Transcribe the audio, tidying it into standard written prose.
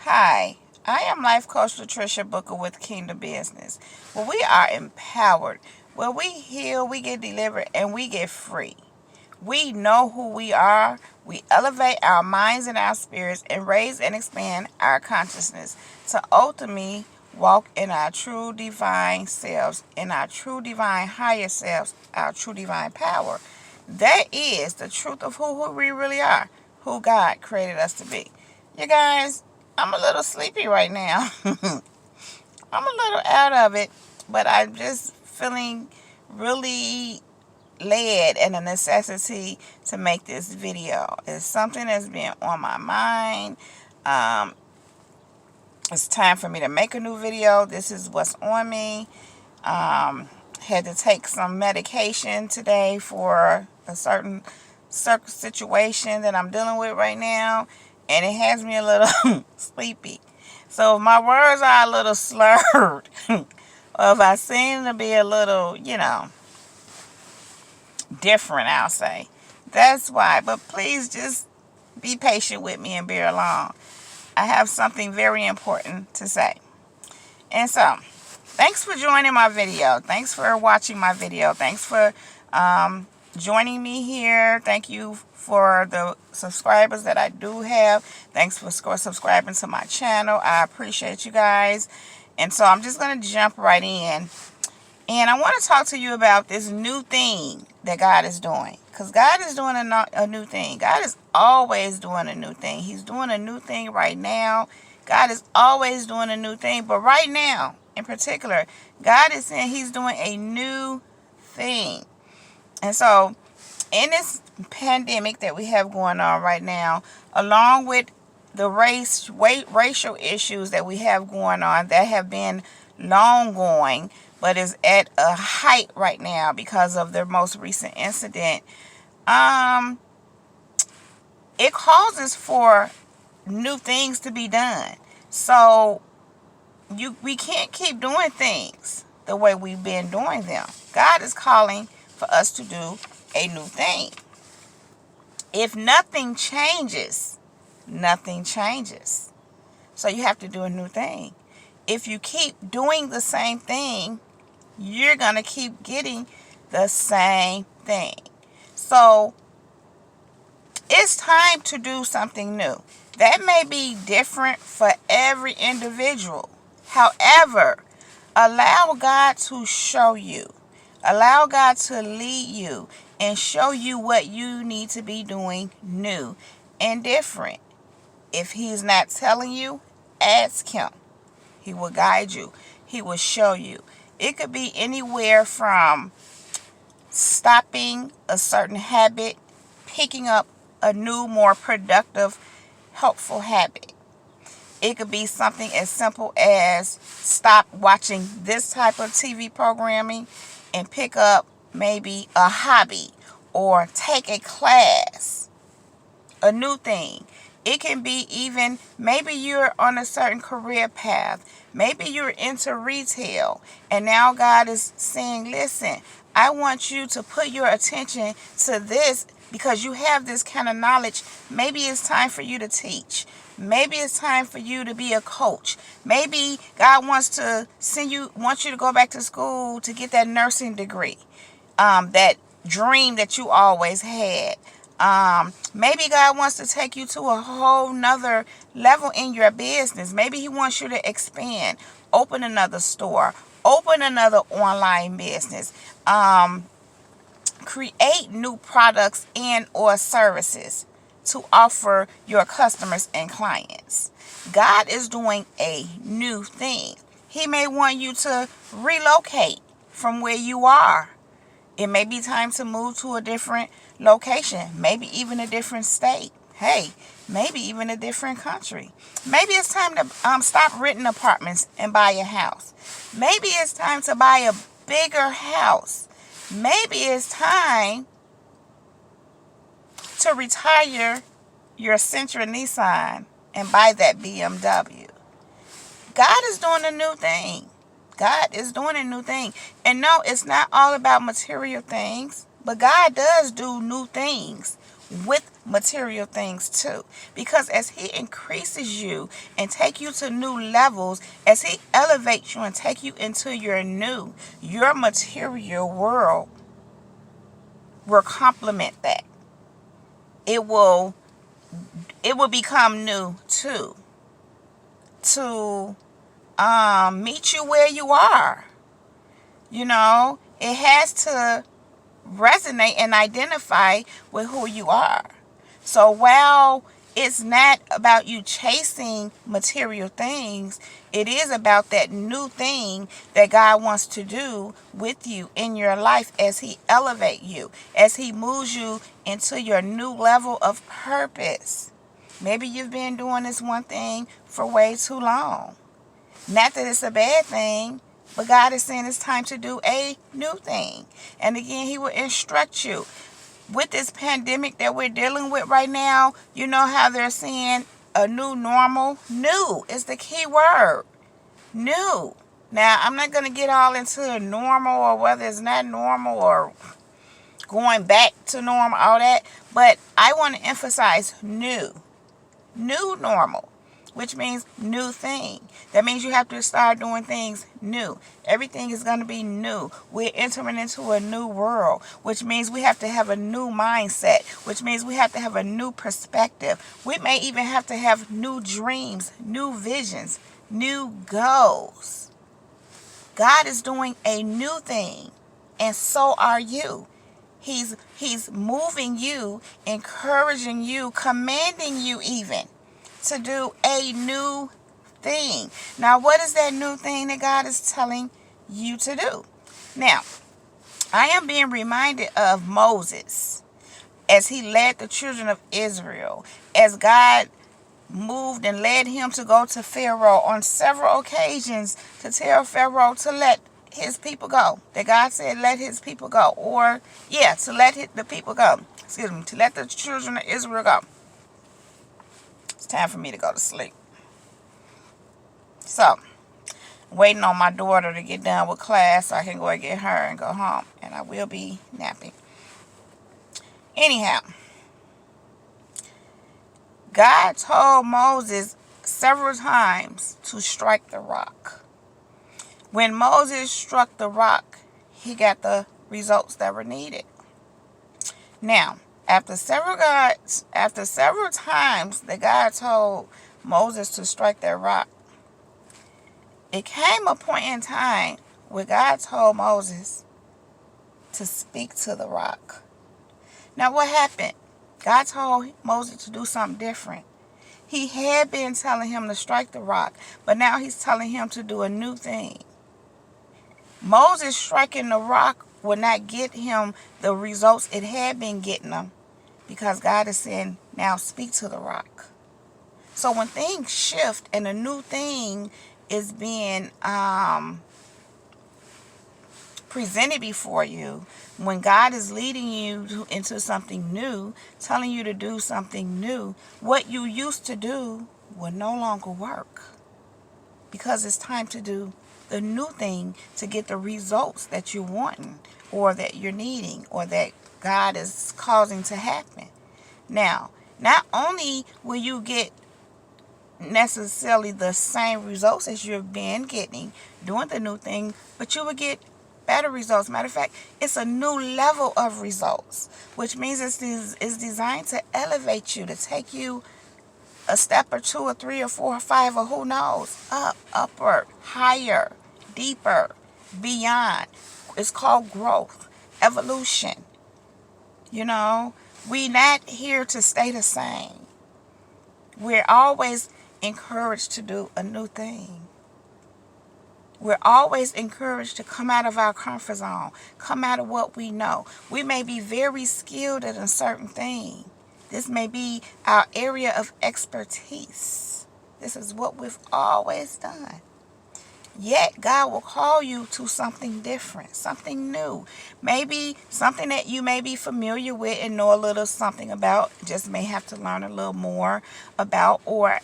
Hi, I am Life Coach Latricia Booker with Kingdom Business, where we are empowered, where we heal, we get delivered, and we get free. We know who we are, we elevate our minds and our spirits, and raise and expand our consciousness to ultimately walk in our true divine selves, in our true divine higher selves, our true divine power. That is the truth of who we really are, who God created us to be. You guys, I'm a little sleepy right now. I'm a little out of it, but I'm just feeling really led and a necessity to make this video. It's something that's been on my mind. It's time for me to make a new video. This is what's on me. Had to take some medication today for a certain situation that I'm dealing with right now, and it has me a little sleepy. So if my words are a little slurred, or if I seem to be a little, different, I'll say. That's why. But please just be patient with me and bear along. I have something very important to say. And so, thanks for joining my video. Thanks for watching my video. Thanks for joining me here. Thank you for the subscribers that I do have. Thanks for subscribing to my channel. I appreciate you guys. And so I'm just going to jump right in. And I want to talk to you about this new thing that God is doing. Because God is doing a new thing. God is always doing a new thing. He's doing a new thing right now. God is always doing a new thing. But right now, in particular, God is saying He's doing a new thing. And so, in this pandemic that we have going on right now, along with the racial issues that we have going on that have been long going, but is at a height right now because of the most recent incident, it causes for new things to be done. So we can't keep doing things the way we've been doing them. God is calling for us to do a new thing. If nothing changes, nothing changes. So you have to do a new thing. If you keep doing the same thing, you're going to keep getting the same thing. So it's time to do something new. That may be different for every individual. However, allow God to show you. Allow God to lead you and show you what you need to be doing new and different. If He's not telling you, ask Him. He will guide you. He will show you. It could be anywhere from stopping a certain habit, picking up a new, more productive, helpful habit. It could be something as simple as stop watching this type of TV programming and pick up maybe a hobby or take a class, a new thing. It can be even, maybe you're on a certain career path. Maybe you're into retail. And now God is saying, listen, I want you to put your attention to this because you have this kind of knowledge. Maybe it's time for you to teach. Maybe it's time for you to be a coach. Maybe God wants you to go back to school to get that nursing degree. That dream that you always had. Maybe God wants to take you to a whole nother level in your business. Maybe He wants you to expand, open another store, open another online business, create new products and or services to offer your customers and clients. God is doing a new thing. He may want you to relocate from where you are. It may be time to move to a different location, maybe even a different state. Hey, maybe even a different country. Maybe it's time to stop renting apartments and buy a house. Maybe it's time to buy a bigger house. Maybe it's time to retire your Sentra Nissan and buy that BMW. God is doing a new thing. God is doing a new thing. And no, it's not all about material things, but God does do new things with material things too. Because as he increases you and take you to new levels, as he elevates you and take you into your material world will complement that. It will become new too, to meet you where you are. It has to resonate and identify with who you are. So while it's not about you chasing material things, it is about that new thing that God wants to do with you in your life as he elevates you, as he moves you into your new level of purpose. Maybe you've been doing this one thing for way too long. Not that it's a bad thing, but God is saying it's time to do a new thing. And again, he will instruct you. With this pandemic that we're dealing with right now, you know how they're saying a new normal? New is the key word. New. Now, I'm not going to get all into normal or whether it's not normal or going back to normal, all that. But I want to emphasize new. New normal, which means new thing. That means you have to start doing things new. Everything is going to be new. We're entering into a new world, which means we have to have a new mindset, which means we have to have a new perspective. We may even have to have new dreams, new visions, new goals. God is doing a new thing, and so are you. He's moving you, encouraging you, commanding you even to do a new thing. Now, what is that new thing that God is telling you to do? Now, I am being reminded of Moses as he led the children of Israel, as God moved and led him to go to Pharaoh on several occasions to tell Pharaoh to let his people go. That God said, let his people go. Or, to let the people go. To let the children of Israel go. It's time for me to go to sleep. So, waiting on my daughter to get done with class so I can go and get her and go home. And I will be napping. Anyhow, God told Moses several times to strike the rock. When Moses struck the rock, he got the results that were needed. Now, after several times that God told Moses to strike that rock, it came a point in time where God told Moses to speak to the rock. Now, what happened? God told Moses to do something different. He had been telling him to strike the rock, but now he's telling him to do a new thing. Moses striking the rock would not get him the results it had been getting him, because God is saying, now speak to the rock. So when things shift and a new thing is being presented before you, when God is leading you into something new, telling you to do something new, what you used to do will no longer work, because it's time to do the new thing to get the results that you're wanting or that you're needing or that God is causing to happen. Now, not only will you get necessarily the same results as you've been getting doing the new thing, but you will get better results. Matter of fact, it's a new level of results, which means it's designed to elevate you, to take you a step or two or three or four or five or who knows, upward, higher, deeper, beyond. It's called growth, evolution. We're not here to stay the same. We're always encouraged to do a new thing. We're always encouraged to come out of our comfort zone, come out of what we know. We may be very skilled at a certain thing. This may be our area of expertise. This is what we've always done. Yet God will call you to something different, something new. Maybe something that you may be familiar with and know a little something about, just may have to learn a little more about or